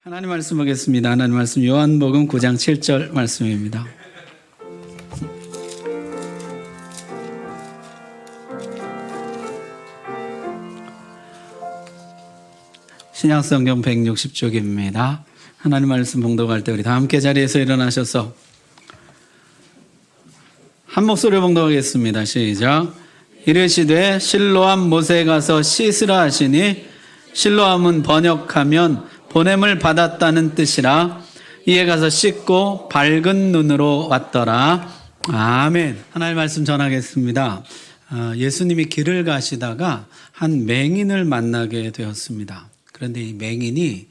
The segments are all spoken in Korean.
하나님 말씀 보겠습니다. 하나님 말씀 요한복음 9장 7절 말씀입니다. 신약성경 160쪽입니다. 하나님 말씀 봉독할 때 우리 다 함께 자리에서 일어나셔서 한 목소리로 봉독하겠습니다. 시작. 이르시되 실로암 못에 가서 씻으라 하시니 실로암은 번역하면 보냄을 받았다는 뜻이라. 이에 가서 씻고 밝은 눈으로 왔더라. 아멘. 하나님 말씀 전하겠습니다. 예수님이 길을 가시다가 한 맹인을 만나게 되었습니다. 그런데 이 맹인이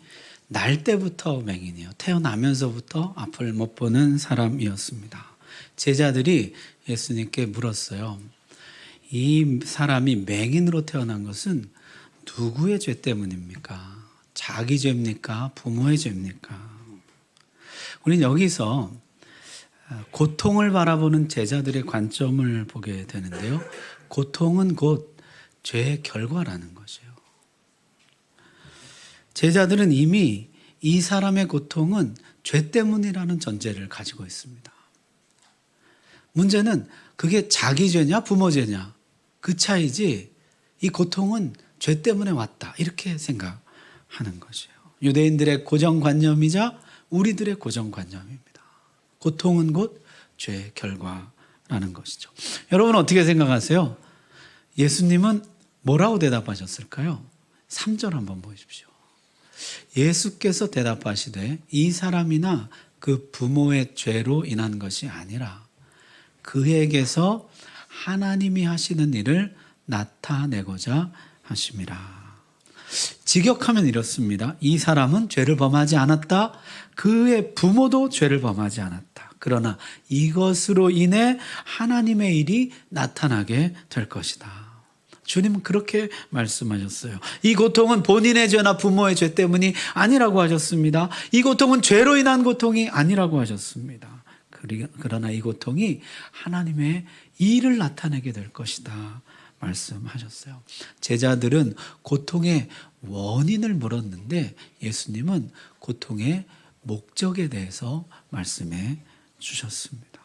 날 때부터 맹인이에요. 태어나면서부터 앞을 못 보는 사람이었습니다. 제자들이 예수님께 물었어요. 이 사람이 맹인으로 태어난 것은 누구의 죄 때문입니까? 자기 죄입니까? 부모의 죄입니까? 우리는 여기서 고통을 바라보는 제자들의 관점을 보게 되는데요. 고통은 곧 죄의 결과라는 것이에요. 제자들은 이미 이 사람의 고통은 죄 때문이라는 전제를 가지고 있습니다. 문제는 그게 자기 죄냐 부모 죄냐 그 차이지 이 고통은 죄 때문에 왔다 이렇게 생각하는 것이에요. 유대인들의 고정관념이자 우리들의 고정관념입니다. 고통은 곧 죄의 결과라는 것이죠. 여러분 어떻게 생각하세요? 예수님은 뭐라고 대답하셨을까요? 3절 한번 보십시오. 예수께서 대답하시되 이 사람이나 그 부모의 죄로 인한 것이 아니라 그에게서 하나님이 하시는 일을 나타내고자 하심이라. 직역하면 이렇습니다. 이 사람은 죄를 범하지 않았다. 그의 부모도 죄를 범하지 않았다. 그러나 이것으로 인해 하나님의 일이 나타나게 될 것이다. 주님은 그렇게 말씀하셨어요. 이 고통은 본인의 죄나 부모의 죄 때문이 아니라고 하셨습니다. 이 고통은 죄로 인한 고통이 아니라고 하셨습니다. 그러나 이 고통이 하나님의 일을 나타내게 될 것이다 말씀하셨어요. 제자들은 고통의 원인을 물었는데 예수님은 고통의 목적에 대해서 말씀해 주셨습니다.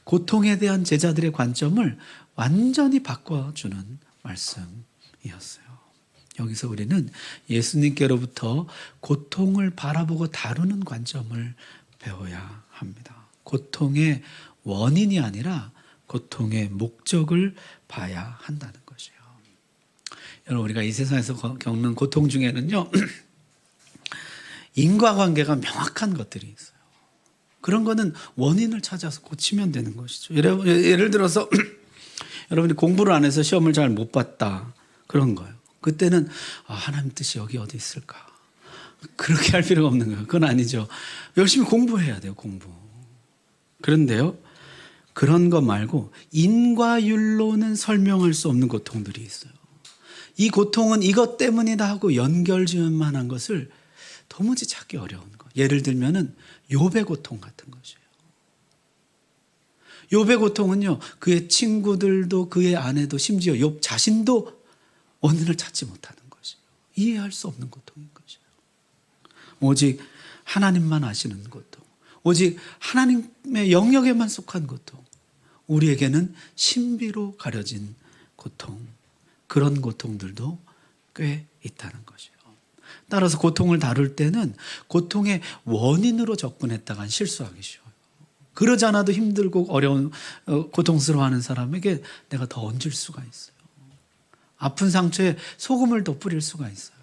고통에 대한 제자들의 관점을 완전히 바꿔주는 말씀이었어요. 여기서 우리는 예수님께로부터 고통을 바라보고 다루는 관점을 배워야 합니다. 고통의 원인이 아니라 고통의 목적을 봐야 한다는 것이에요. 여러분 우리가 이 세상에서 겪는 고통 중에는요. 인과관계가 명확한 것들이 있어요. 그런 거는 원인을 찾아서 고치면 되는 것이죠. 예를 들어서 여러분이 공부를 안 해서 시험을 잘 못 봤다. 그런 거예요. 그때는 하나님 뜻이 여기 어디 있을까? 그렇게 할 필요가 없는 거예요. 그건 아니죠. 열심히 공부해야 돼요. 공부. 그런데요. 그런 거 말고 인과율로는 설명할 수 없는 고통들이 있어요. 이 고통은 이것 때문이다 하고 연결 지을 만한 것을 도무지 찾기 어려운 거. 예를 들면은 욥의 고통 같은 것이에요. 욥의 고통은요. 그의 친구들도 그의 아내도 심지어 욥 자신도 원인을 찾지 못하는 것이에요. 이해할 수 없는 고통인 것이에요. 오직 하나님만 아시는 고통. 오직 하나님의 영역에만 속한 고통. 우리에게는 신비로 가려진 고통. 그런 고통들도 꽤 있다는 것이에요. 따라서 고통을 다룰 때는 고통의 원인으로 접근했다간 실수하기 쉬워요. 그러지 않아도 힘들고 어려운 고통스러워하는 사람에게 내가 더 얹을 수가 있어요. 아픈 상처에 소금을 더 뿌릴 수가 있어요.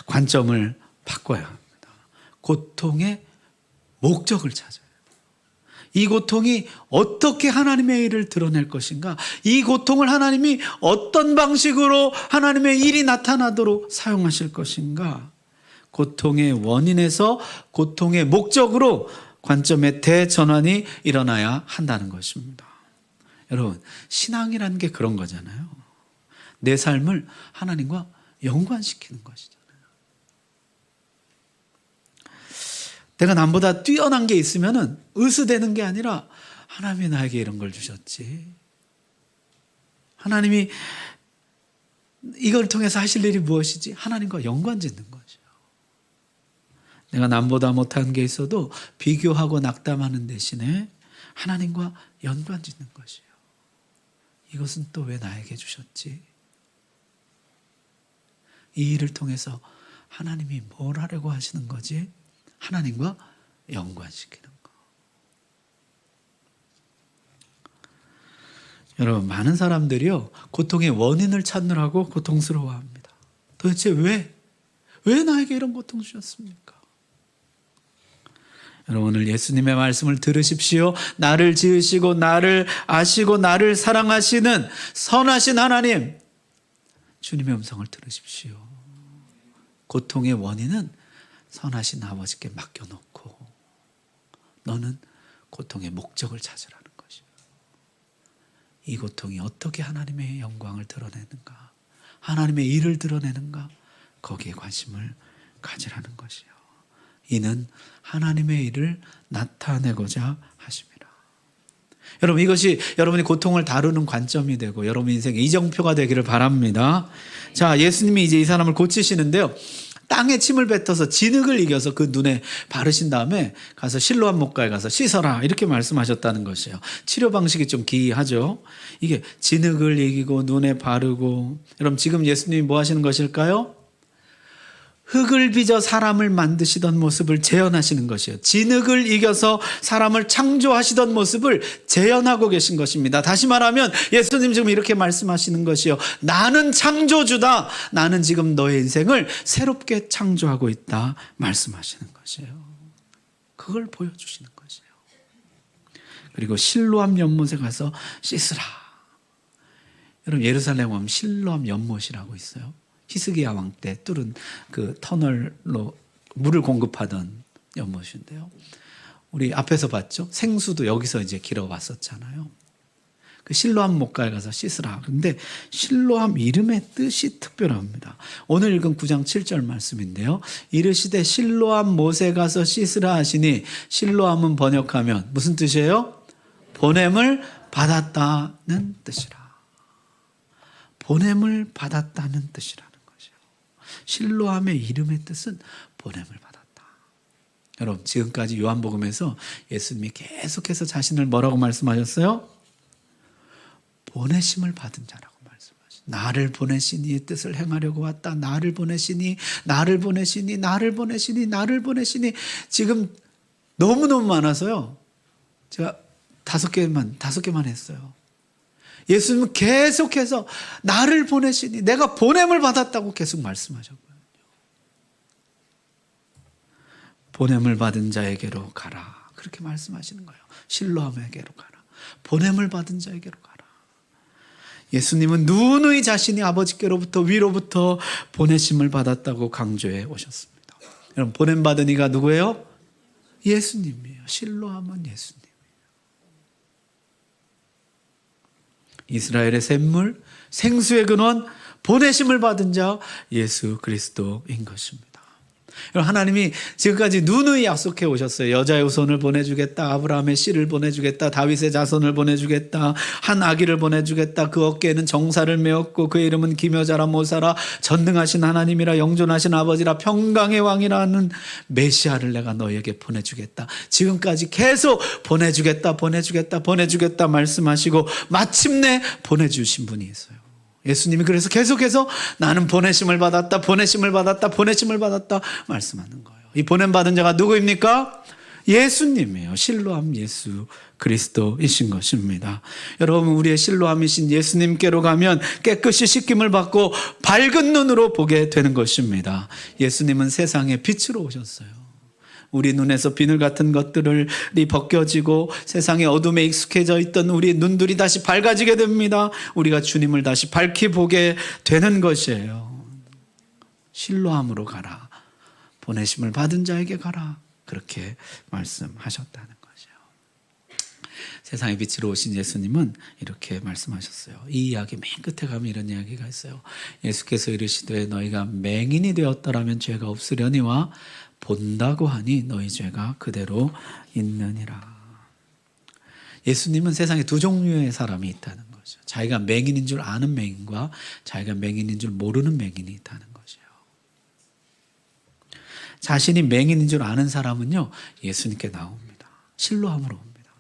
관점을 바꿔야 합니다. 고통의 목적을 찾아요. 이 고통이 어떻게 하나님의 일을 드러낼 것인가? 이 고통을 하나님이 어떤 방식으로 하나님의 일이 나타나도록 사용하실 것인가? 고통의 원인에서 고통의 목적으로 관점의 대전환이 일어나야 한다는 것입니다. 여러분, 신앙이라는 게 그런 거잖아요. 내 삶을 하나님과 연관시키는 것이잖아요. 내가 남보다 뛰어난 게 있으면은 의수되는 게 아니라 하나님이 나에게 이런 걸 주셨지. 하나님이 이걸 통해서 하실 일이 무엇이지? 하나님과 연관 짓는 거죠. 내가 남보다 못한 게 있어도 비교하고 낙담하는 대신에 하나님과 연관 짓는 것이에요. 이것은 또 왜 나에게 주셨지? 이 일을 통해서 하나님이 뭘 하려고 하시는 거지? 하나님과 연관시키는 거. 여러분, 많은 사람들이요, 고통의 원인을 찾느라고 고통스러워합니다. 도대체 왜 나에게 이런 고통 주셨습니까? 여러분, 오늘 예수님의 말씀을 들으십시오. 나를 지으시고 나를 아시고 나를 사랑하시는 선하신 하나님, 주님의 음성을 들으십시오. 고통의 원인은 선하신 아버지께 맡겨놓고 너는 고통의 목적을 찾으라는 것이요. 이 고통이 어떻게 하나님의 영광을 드러내는가, 하나님의 일을 드러내는가, 거기에 관심을 가지라는 것이요. 이는 하나님의 일을 나타내고자 하십니다. 여러분, 이것이 여러분이 고통을 다루는 관점이 되고 여러분 인생의 이정표가 되기를 바랍니다. 자, 예수님이 이제 이 사람을 고치시는데요, 땅에 침을 뱉어서 진흙을 이겨서 그 눈에 바르신 다음에 가서 실로암 목가에 가서 씻어라, 이렇게 말씀하셨다는 것이에요. 치료 방식이 좀 기이하죠. 이게 진흙을 이기고 눈에 바르고, 여러분 지금 예수님이 뭐 하시는 것일까요? 흙을 빚어 사람을 만드시던 모습을 재현하시는 것이에요. 진흙을 이겨서 사람을 창조하시던 모습을 재현하고 계신 것입니다. 다시 말하면 예수님 지금 이렇게 말씀하시는 것이요, 나는 창조주다. 나는 지금 너의 인생을 새롭게 창조하고 있다 말씀하시는 것이에요. 그걸 보여주시는 것이에요. 그리고 실로암 연못에 가서 씻으라. 여러분, 예루살렘 오면 실로암 연못이라고 있어요. 히스기야 왕 때 뚫은 그 터널로 물을 공급하던 연못인데요, 우리 앞에서 봤죠? 생수도 여기서 이제 길어왔었잖아요. 그 실로암 목가에 가서 씻으라. 그런데 실로암 이름의 뜻이 특별합니다. 오늘 읽은 9장 7절 말씀인데요, 이르시되 실로암 못에 가서 씻으라 하시니, 실로암은 번역하면 무슨 뜻이에요? 보냄을 받았다는 뜻이라. 보냄을 받았다는 뜻이라는 것이요. 실로암의 이름의 뜻은 보냄을 받았다. 여러분, 지금까지 요한복음에서 예수님이 계속해서 자신을 뭐라고 말씀하셨어요? 보내심을 받은 자라고 말씀하셨어요. 나를 보내시니 뜻을 행하려고 왔다. 나를 보내시니, 나를 보내시니, 나를 보내시니, 나를 보내시니. 지금 너무너무 많아서요, 제가 다섯 개만 했어요. 예수님은 계속해서 나를 보내시니, 내가 보냄을 받았다고 계속 말씀하셨거든요. 보냄을 받은 자에게로 가라, 그렇게 말씀하시는 거예요. 실로암에게로 가라, 보냄을 받은 자에게로 가라. 예수님은 누누이 자신이 아버지께로부터 위로부터 보내심을 받았다고 강조해 오셨습니다. 여러분, 보냄 받은 이가 누구예요? 예수님이에요. 실로암은 예수님. 이스라엘의 샘물, 생수의 근원, 보내심을 받은 자 예수 그리스도인 것입니다. 하나님이 지금까지 누누이 약속해 오셨어요. 여자의 후손을 보내주겠다, 아브라함의 씨를 보내주겠다, 다윗의 자손을 보내주겠다, 한 아기를 보내주겠다, 그 어깨에는 정사를 메었고 그의 이름은 기묘자라 모사라, 전능하신 하나님이라 영존하신 아버지라 평강의 왕이라는 메시아를 내가 너에게 보내주겠다. 지금까지 계속 보내주겠다 말씀하시고 마침내 보내주신 분이 있어요. 예수님이 그래서 계속해서 나는 보내심을 받았다 말씀하는 거예요. 이 보냄받은 자가 누구입니까? 예수님이에요. 실로암 예수 그리스도이신 것입니다. 여러분, 우리의 실로암이신 예수님께로 가면 깨끗이 씻김을 받고 밝은 눈으로 보게 되는 것입니다. 예수님은 세상의 빛으로 오셨어요. 우리 눈에서 비늘 같은 것들이 벗겨지고 세상의 어둠에 익숙해져 있던 우리 눈들이 다시 밝아지게 됩니다. 우리가 주님을 다시 밝히 보게 되는 것이에요. 실로암으로 가라, 보내심을 받은 자에게 가라, 그렇게 말씀하셨다는 것이에요. 세상의 빛으로 오신 예수님은 이렇게 말씀하셨어요. 이 이야기 맨 끝에 가면 이런 이야기가 있어요. 예수께서 이르시되 너희가 맹인이 되었더라면 죄가 없으려니와 본다고 하니 너희 죄가 그대로 있느니라. 예수님은 세상에 두 종류의 사람이 있다는 것이에요. 거죠. 자기가 맹인인 줄 아는 맹인과 자기가 맹인인 줄 모르는 맹인이 있다는 것이에요. 자신이 맹인인 줄 아는 사람은요, 예수님께 나옵니다. 실로함으로 옵니다.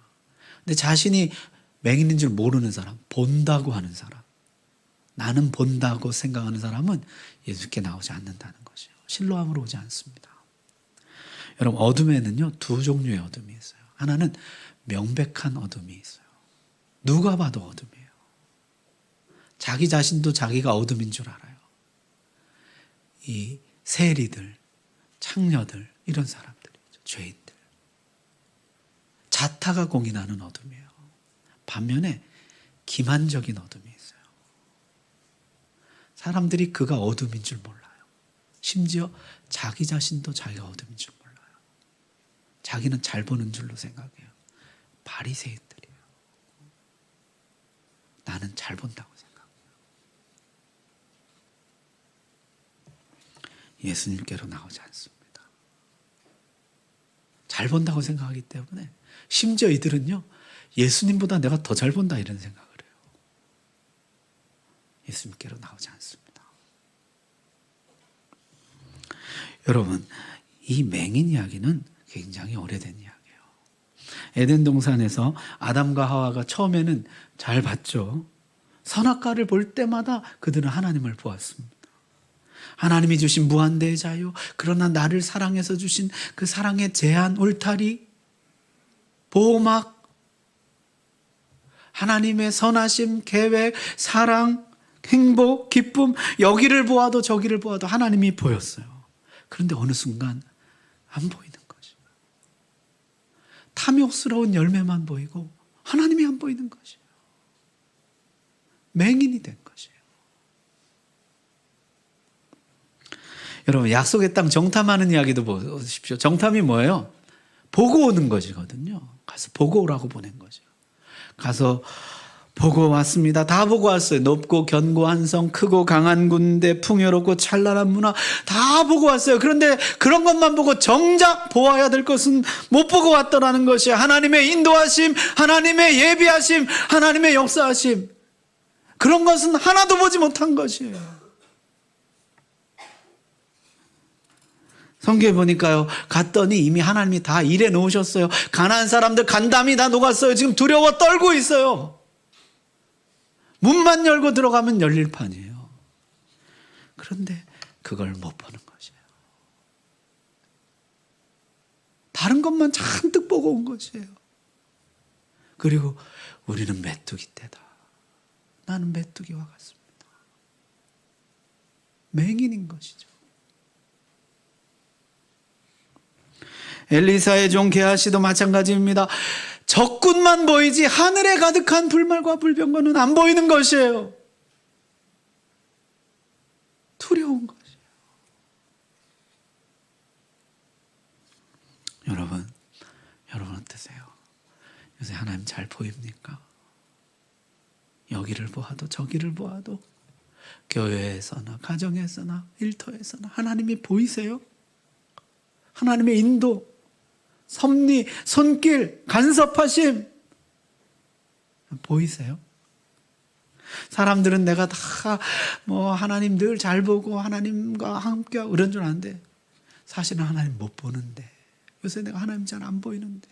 근데 자신이 맹인인 줄 모르는 사람, 본다고 하는 사람, 나는 본다고 생각하는 사람은 예수께 나오지 않는다는 것이에요. 실로함으로 오지 않습니다. 여러분, 어둠에는요, 두 종류의 어둠이 있어요. 하나는 명백한 어둠이 있어요. 누가 봐도 어둠이에요. 자기 자신도 자기가 어둠인 줄 알아요. 이 세리들, 창녀들, 이런 사람들이죠. 죄인들. 자타가 공인하는 어둠이에요. 반면에 기만적인 어둠이 있어요. 사람들이 그가 어둠인 줄 몰라요. 심지어 자기 자신도 자기가 어둠인 줄 몰라요. 자기는 잘 보는 줄로 생각해요. 바리새인들이에요. 나는 잘 본다고 생각해요. 예수님께로 나오지 않습니다. 잘 본다고 생각하기 때문에 심지어 이들은요, 예수님보다 내가 더 잘 본다 이런 생각을 해요. 예수님께로 나오지 않습니다. 여러분, 이 맹인 이야기는 굉장히 오래된 이야기예요. 에덴 동산에서 아담과 하와가 처음에는 잘 봤죠. 선악과를 볼 때마다 그들은 하나님을 보았습니다. 하나님이 주신 무한대의 자유, 그러나 나를 사랑해서 주신 그 사랑의 제한, 울타리, 보호막, 하나님의 선하심, 계획, 사랑, 행복, 기쁨, 여기를 보아도 저기를 보아도 하나님이 보였어요. 그런데 어느 순간 안 보이는 것이에요. 탐욕스러운 열매만 보이고 하나님이 안 보이는 것이에요. 맹인이 된 것이에요. 여러분, 약속의 땅 정탐하는 이야기도 보십시오. 정탐이 뭐예요? 보고 오는 것이거든요. 가서 보고 오라고 보낸 거죠. 가서 보고 왔습니다. 다 보고 왔어요. 높고 견고한 성, 크고 강한 군대, 풍요롭고 찬란한 문화 다 보고 왔어요. 그런데 그런 것만 보고 정작 보아야 될 것은 못 보고 왔더라는 것이에요. 하나님의 인도하심, 하나님의 예비하심, 하나님의 역사하심, 그런 것은 하나도 보지 못한 것이에요. 성경에 보니까요, 갔더니 이미 하나님이 다 일해 놓으셨어요. 가나안 사람들 간담이 다 녹았어요. 지금 두려워 떨고 있어요. 문만 열고 들어가면 열릴 판이에요. 그런데 그걸 못 보는 것이에요. 다른 것만 잔뜩 보고 온 것이에요. 그리고 우리는 메뚜기 떼다. 나는 메뚜기와 같습니다. 맹인인 것이죠. 엘리사의 종 게하시도 마찬가지입니다. 적군만 보이지 하늘에 가득한 불말과 불병거는 안 보이는 것이에요. 두려운 것이에요. 여러분 어떠세요? 요새 하나님 잘 보입니까? 여기를 보아도 저기를 보아도, 교회에서나 가정에서나 일터에서나 하나님이 보이세요? 하나님의 인도, 섭리, 손길, 간섭하심 보이세요? 사람들은 내가 다 하나님 늘 잘 보고 하나님과 함께하고 이런 줄 아는데 사실은 하나님 못 보는데, 요새 내가 하나님 잘 안 보이는데,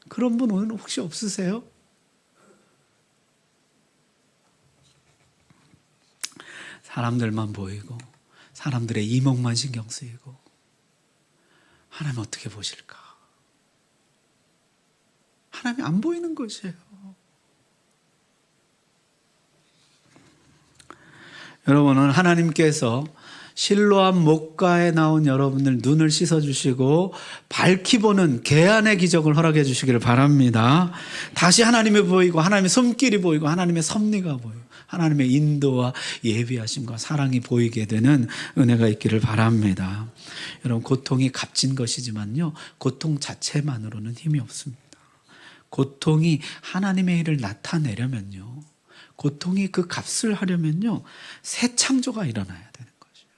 그런 분 오늘 혹시 없으세요? 사람들만 보이고 사람들의 이목만 신경 쓰이고 하나님 어떻게 보실까? 하나님이 안 보이는 것이에요. 여러분은 하나님께서 실로암 목가에 나온 여러분들 눈을 씻어주시고 밝히 보는 개안의 기적을 허락해 주시기를 바랍니다. 다시 하나님이 보이고 하나님의 손길이 보이고 하나님의 섭리가 보이고 하나님의 인도와 예비하심과 사랑이 보이게 되는 은혜가 있기를 바랍니다. 여러분, 고통이 값진 것이지만요, 고통 자체만으로는 힘이 없습니다. 고통이 하나님의 일을 나타내려면요, 고통이 그 값을 하려면요, 새 창조가 일어나야 되는 것이에요.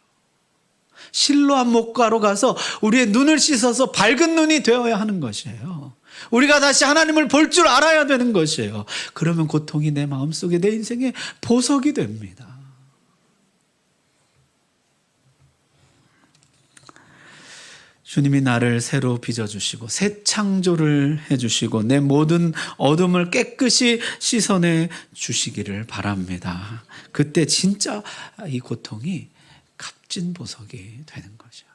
실로암 목가로 가서 우리의 눈을 씻어서 밝은 눈이 되어야 하는 것이에요. 우리가 다시 하나님을 볼 줄 알아야 되는 것이에요. 그러면 고통이 내 마음속에, 내 인생에 보석이 됩니다. 주님이 나를 새로 빚어주시고 새 창조를 해주시고 내 모든 어둠을 깨끗이 씻어내 주시기를 바랍니다. 그때 진짜 이 고통이 값진 보석이 되는 거죠.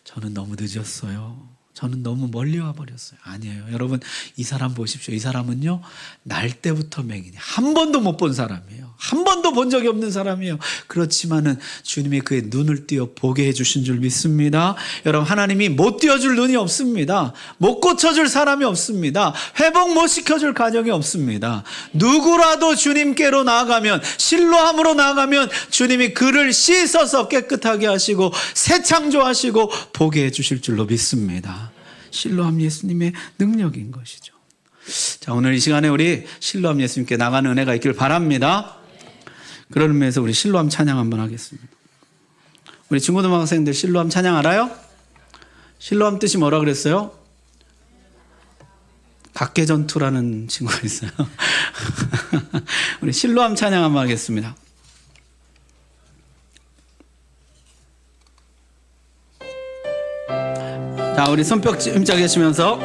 저는 너무 늦었어요. 저는 너무 멀리 와버렸어요. 아니에요. 여러분, 이 사람 보십시오. 이 사람은요, 날 때부터 맹인이 한 번도 못 본 사람이에요. 한 번도 본 적이 없는 사람이에요. 그렇지만은 주님이 그의 눈을 띄어 보게 해주신 줄 믿습니다. 여러분, 하나님이 못 띄워줄 눈이 없습니다. 못 고쳐줄 사람이 없습니다. 회복 못 시켜줄 가정이 없습니다. 누구라도 주님께로 나아가면, 실로함으로 나아가면 주님이 그를 씻어서 깨끗하게 하시고 새 창조하시고 보게 해주실 줄로 믿습니다. 실로함 예수님의 능력인 것이죠. 자, 오늘 이 시간에 우리 실로함 예수님께 나가는 은혜가 있길 바랍니다. 그런 의미에서 우리 실로함 찬양 한번 하겠습니다. 우리 중고등학생들 실로함 찬양 알아요? 실로함 뜻이 뭐라 그랬어요? 각계전투라는 친구가 있어요. 우리 실로함 찬양 한번 하겠습니다. 자, 우리 손뼉 힘차게 하시면서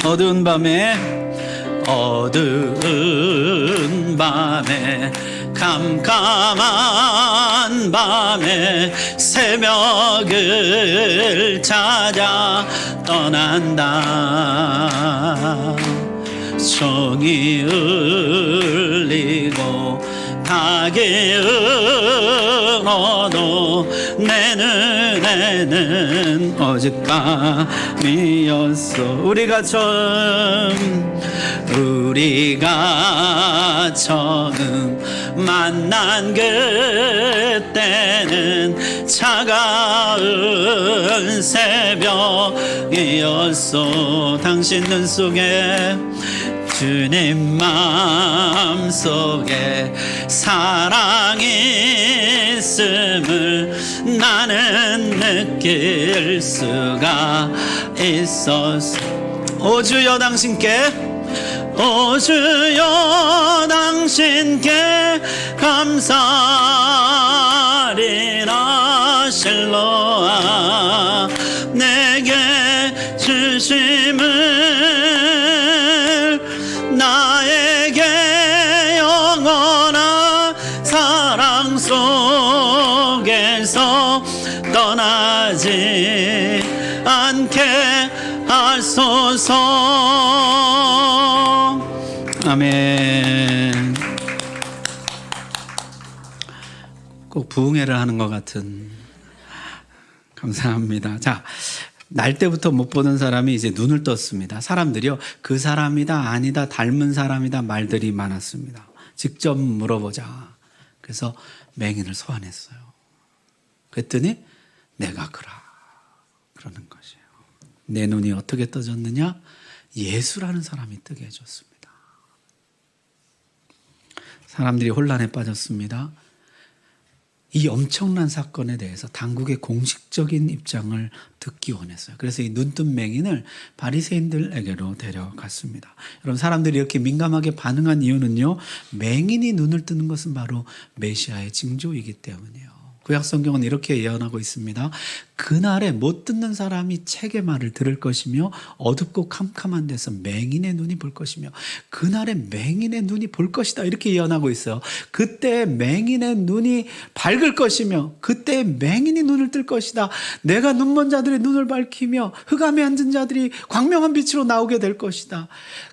어두운 밤에 캄캄한 밤에 새벽을 찾아 떠난다. 종이 울리고 닭이 울어도 내 눈에는 오직 밤이었어. 우리가 처음 만난 그때는 차가운 새벽이었어. 당신 눈 속에 주님 마음속에 사랑이 있음을 나는 느낄 수가 있었어. 오 주여 당신께 감사리라. 실로아 내게 주심을 나에게 영원한 사랑 속에서 떠나지 않게 하소서. 아멘. 꼭 부흥회를 하는 것 같은. 감사합니다. 자, 날 때부터 못 보던 사람이 이제 눈을 떴습니다. 사람들이요, 그 사람이다 아니다 닮은 사람이다 말들이 많았습니다. 직접 물어보자. 그래서 맹인을 소환했어요. 그랬더니 내가 그러는 것이에요. 내 눈이 어떻게 떠졌느냐? 예수라는 사람이 뜨게 해줬습니다. 사람들이 혼란에 빠졌습니다. 이 엄청난 사건에 대해서 당국의 공식적인 입장을 듣기 원했어요. 그래서 이 눈뜬 맹인을 바리새인들에게로 데려갔습니다. 여러분, 사람들이 이렇게 민감하게 반응한 이유는요, 맹인이 눈을 뜨는 것은 바로 메시아의 징조이기 때문이에요. 구약 성경은 이렇게 예언하고 있습니다. 그날에 못 듣는 사람이 책의 말을 들을 것이며 어둡고 캄캄한 데서 맹인의 눈이 볼 것이며 그날에 맹인의 눈이 볼 것이다. 이렇게 예언하고 있어요. 그때 맹인의 눈이 밝을 것이며 그때 맹인이 눈을 뜰 것이다. 내가 눈먼 자들의 눈을 밝히며 흑암에 앉은 자들이 광명한 빛으로 나오게 될 것이다.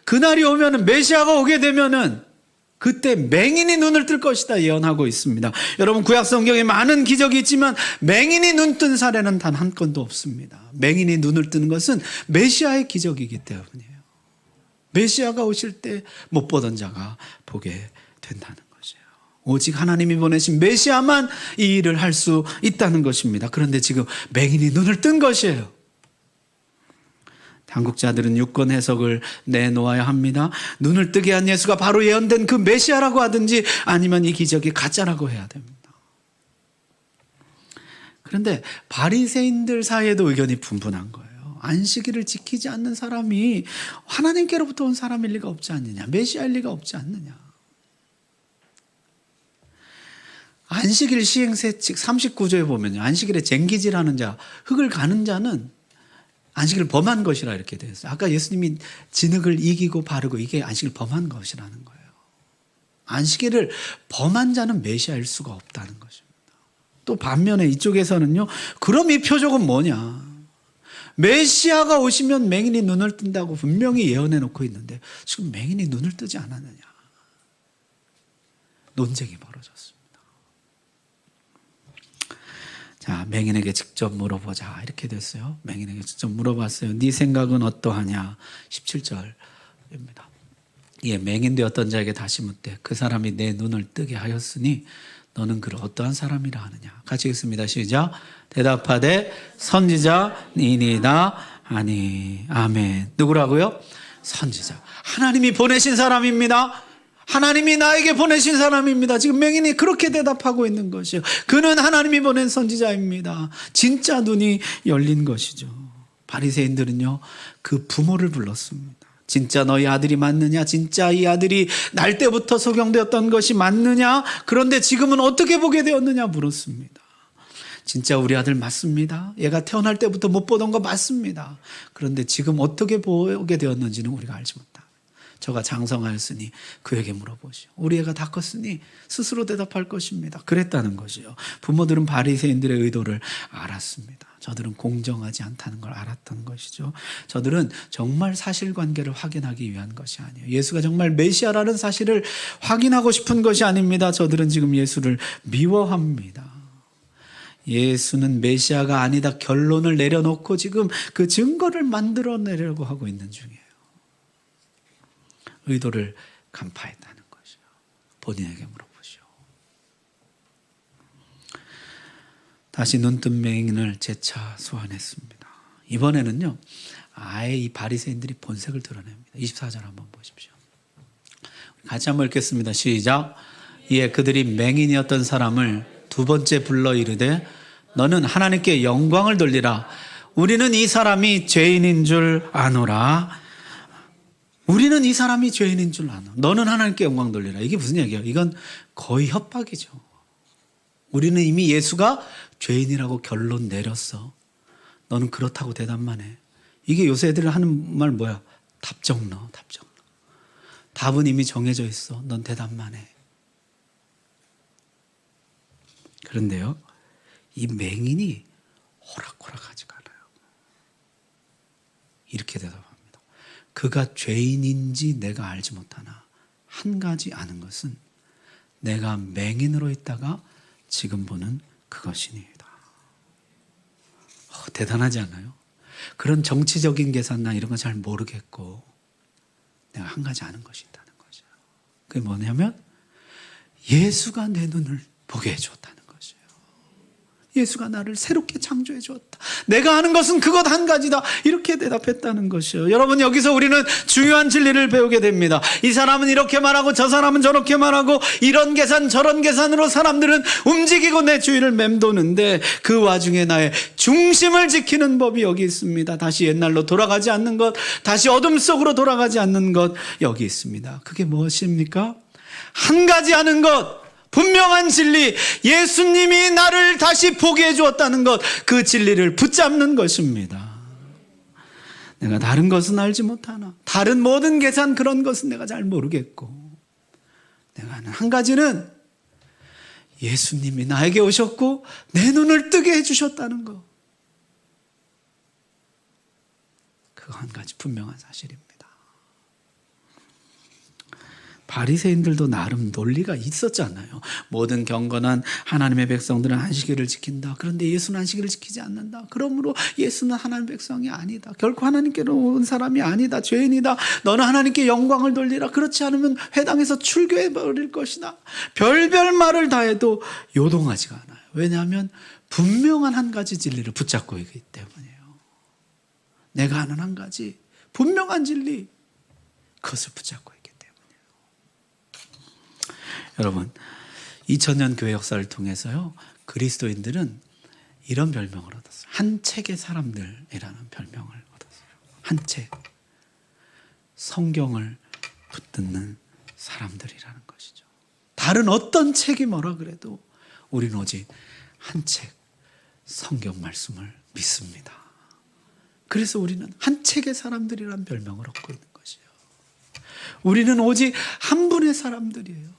그날이 오면은, 메시아가 오게 되면은 그때 맹인이 눈을 뜰 것이다 예언하고 있습니다. 여러분, 구약 성경에 많은 기적이 있지만 맹인이 눈 뜬 사례는 단 한 건도 없습니다. 맹인이 눈을 뜨는 것은 메시아의 기적이기 때문이에요. 메시아가 오실 때 못 보던 자가 보게 된다는 것이에요. 오직 하나님이 보내신 메시아만 이 일을 할 수 있다는 것입니다. 그런데 지금 맹인이 눈을 뜬 것이에요. 한국자들은 유권 해석을 내놓아야 합니다. 눈을 뜨게 한 예수가 바로 예언된 그 메시아라고 하든지 아니면 이 기적이 가짜라고 해야 됩니다. 그런데 바리새인들 사이에도 의견이 분분한 거예요. 안식일을 지키지 않는 사람이 하나님께로부터 온 사람일 리가 없지 않느냐, 메시아일 리가 없지 않느냐. 안식일 시행세칙 39조에 보면요, 안식일에 쟁기질하는 자, 흙을 가는 자는 안식일을 범한 것이라 이렇게 되어 있어요. 아까 예수님이 진흙을 이기고 바르고 이게 안식일 범한 것이라는 거예요. 안식일을 범한 자는 메시아일 수가 없다는 것입니다. 또 반면에 이쪽에서는요, 그럼 이 표적은 뭐냐? 메시아가 오시면 맹인이 눈을 뜬다고 분명히 예언해 놓고 있는데 지금 맹인이 눈을 뜨지 않았느냐? 논쟁이 벌어졌습니다. 자, 맹인에게 직접 물어보자 이렇게 됐어요. 맹인에게 직접 물어봤어요. 네 생각은 어떠하냐? 17절입니다. 예, 맹인 되었던 자에게 다시 묻되 그 사람이 내 눈을 뜨게 하였으니 너는 그를 어떠한 사람이라 하느냐? 같이 읽습니다. 시작. 대답하되 선지자니이다 하니. 아멘. 누구라고요? 선지자. 하나님이 보내신 사람입니다. 하나님이 나에게 보내신 사람입니다. 지금 맹인이 그렇게 대답하고 있는 것이요. 그는 하나님이 보낸 선지자입니다. 진짜 눈이 열린 것이죠. 바리새인들은요, 그 부모를 불렀습니다. 진짜 너희 아들이 맞느냐? 진짜 이 아들이 날 때부터 소경되었던 것이 맞느냐? 그런데 지금은 어떻게 보게 되었느냐 물었습니다. 진짜 우리 아들 맞습니다. 얘가 태어날 때부터 못 보던 거 맞습니다. 그런데 지금 어떻게 보게 되었는지는 우리가 알지 못합니다. 저가 장성하였으니 그에게 물어보시오. 우리 애가 다 컸으니 스스로 대답할 것입니다. 그랬다는 것이요. 부모들은 바리새인들의 의도를 알았습니다. 저들은 공정하지 않다는 걸 알았던 것이죠. 저들은 정말 사실관계를 확인하기 위한 것이 아니에요. 예수가 정말 메시아라는 사실을 확인하고 싶은 것이 아닙니다. 저들은 지금 예수를 미워합니다. 예수는 메시아가 아니다 결론을 내려놓고 지금 그 증거를 만들어내려고 하고 있는 중이에요. 의도를 간파했다는 것이요. 본인에게 물어보시오. 다시 눈뜬 맹인을 재차 소환했습니다. 이번에는요, 아예 이 바리새인들이 본색을 드러냅니다. 24절 한번 보십시오. 같이 한번 읽겠습니다. 시작. 이에 그들이 맹인이었던 사람을 두 번째 불러 이르되 너는 하나님께 영광을 돌리라. 우리는 이 사람이 죄인인 줄 아노라. 우리는 이 사람이 죄인인 줄 아나. 너는 하나님께 영광 돌리라. 이게 무슨 얘기예요? 이건 거의 협박이죠. 우리는 이미 예수가 죄인이라고 결론 내렸어. 너는 그렇다고 대답만 해. 이게 요새 애들 하는 말 뭐야? 답정 넣어. 답정 넣어. 답은 이미 정해져 있어. 넌 대답만 해. 그런데요, 이 맹인이 호락호락하지가 않아요. 이렇게 대답합니다. 그가 죄인인지 내가 알지 못하나 한 가지 아는 것은 내가 맹인으로 있다가 지금 보는 그것이니이다. 대단하지 않아요? 그런 정치적인 계산나 이런 거 잘 모르겠고 내가 한 가지 아는 것이 있다는 거죠. 그게 뭐냐면 예수가 내 눈을 보게 해주었다는 것이에요. 예수가 나를 새롭게 창조해 주었다. 내가 아는 것은 그것 한 가지다. 이렇게 대답했다는 것이에요. 여러분, 여기서 우리는 중요한 진리를 배우게 됩니다. 이 사람은 이렇게 말하고 저 사람은 저렇게 말하고 이런 계산 저런 계산으로 사람들은 움직이고 내 주위를 맴도는데 그 와중에 나의 중심을 지키는 법이 여기 있습니다. 다시 옛날로 돌아가지 않는 것, 다시 어둠 속으로 돌아가지 않는 것, 여기 있습니다. 그게 무엇입니까? 한 가지 아는 것, 분명한 진리, 예수님이 나를 다시 보게 해주었다는 것, 그 진리를 붙잡는 것입니다. 내가 다른 것은 알지 못하나, 다른 모든 계산 그런 것은 내가 잘 모르겠고, 내가 아는 한 가지는 예수님이 나에게 오셨고 내 눈을 뜨게 해주셨다는 것, 그거 한 가지 분명한 사실입니다. 바리새인들도 나름 논리가 있었잖아요. 모든 경건한 하나님의 백성들은 안식일을 지킨다. 그런데 예수는 안식일을 지키지 않는다. 그러므로 예수는 하나님의 백성이 아니다. 결코 하나님께로 온 사람이 아니다. 죄인이다. 너는 하나님께 영광을 돌리라. 그렇지 않으면 회당에서 출교해버릴 것이다. 별별 말을 다 해도 요동하지가 않아요. 왜냐하면 분명한 한 가지 진리를 붙잡고 있기 때문이에요. 내가 아는 한 가지 분명한 진리, 그것을 붙잡고 있기 때문이에요. 여러분, 2000년 교회 역사를 통해서요, 그리스도인들은 이런 별명을 얻었어요. 한 책의 사람들이라는 별명을 얻었어요. 한 책. 성경을 붙드는 사람들이라는 것이죠. 다른 어떤 책이 뭐라 그래도 우리는 오직 한 책, 성경 말씀을 믿습니다. 그래서 우리는 한 책의 사람들이라는 별명을 얻고 있는 것이에요. 우리는 오직 한 분의 사람들이에요.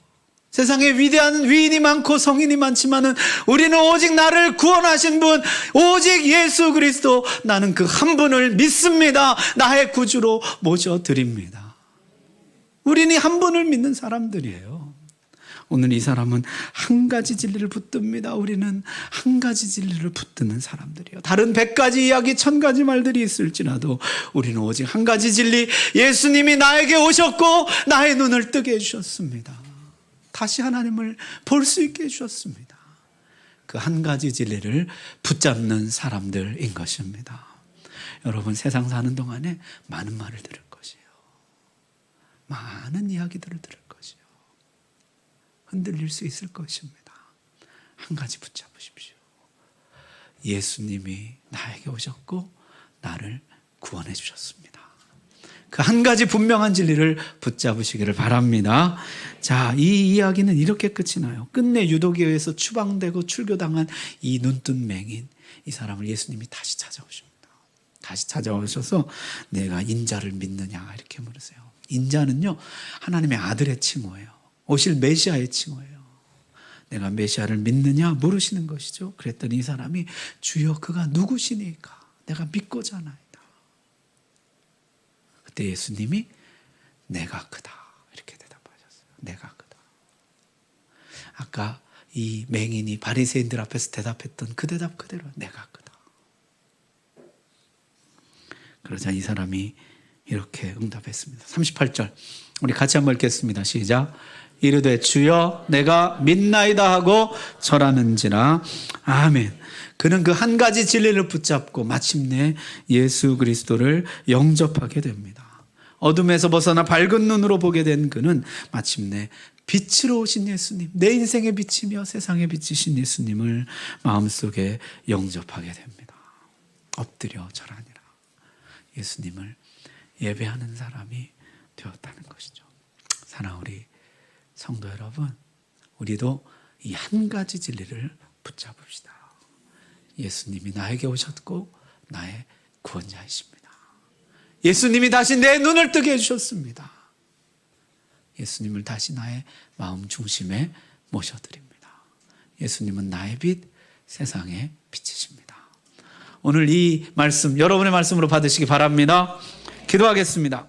세상에 위대한 위인이 많고 성인이 많지만은 우리는 오직 나를 구원하신 분, 오직 예수 그리스도, 나는 그 한 분을 믿습니다. 나의 구주로 모셔드립니다. 우리는 한 분을 믿는 사람들이에요. 오늘 이 사람은 한 가지 진리를 붙듭니다. 우리는 한 가지 진리를 붙드는 사람들이에요. 다른 100가지 이야기, 1000가지 말들이 있을지라도 우리는 오직 한 가지 진리, 예수님이 나에게 오셨고 나의 눈을 뜨게 해주셨습니다. 다시 하나님을 볼 수 있게 해주셨습니다. 그 한 가지 진리를 붙잡는 사람들인 것입니다. 여러분, 세상 사는 동안에 많은 말을 들을 것이에요. 많은 이야기들을 들을 것이에요. 흔들릴 수 있을 것입니다. 한 가지 붙잡으십시오. 예수님이 나에게 오셨고 나를 구원해 주셨습니다. 그 한 가지 분명한 진리를 붙잡으시기를 바랍니다. 자, 이 이야기는 이렇게 끝이 나요. 끝내 유도교에서 추방되고 출교당한 이 눈뜬 맹인, 이 사람을 예수님이 다시 찾아오십니다. 다시 찾아오셔서 내가 인자를 믿느냐 이렇게 물으세요. 인자는요, 하나님의 아들의 칭호예요. 오실 메시아의 칭호예요. 내가 메시아를 믿느냐 물으시는 것이죠. 그랬더니 이 사람이 주여 그가 누구시니까 내가 믿고자 하나이다. 그때 예수님이 내가 그다 이렇게 대답하셨어요. 내가 그다. 아까 이 맹인이 바리새인들 앞에서 대답했던 그 대답 그대로 내가 그다. 그러자 이 사람이 이렇게 응답했습니다. 38절 우리 같이 한번 읽겠습니다. 시작. 이르되 주여 내가 믿나이다 하고 절하는지라. 아멘. 그는 그 한 가지 진리를 붙잡고 마침내 예수 그리스도를 영접하게 됩니다. 어둠에서 벗어나 밝은 눈으로 보게 된 그는 마침내 빛으로 오신 예수님, 내 인생의 빛이며 세상의 빛이신 예수님을 마음속에 영접하게 됩니다. 엎드려 절하니라. 예수님을 예배하는 사람이 되었다는 것이죠. 사랑하는 우리 성도 여러분, 우리도 이 한 가지 진리를 붙잡읍시다. 예수님이 나에게 오셨고 나의 구원자이십니다. 예수님이 다시 내 눈을 뜨게 해주셨습니다. 예수님을 다시 나의 마음 중심에 모셔드립니다. 예수님은 나의 빛, 세상의 빛이십니다. 오늘 이 말씀 여러분의 말씀으로 받으시기 바랍니다. 기도하겠습니다.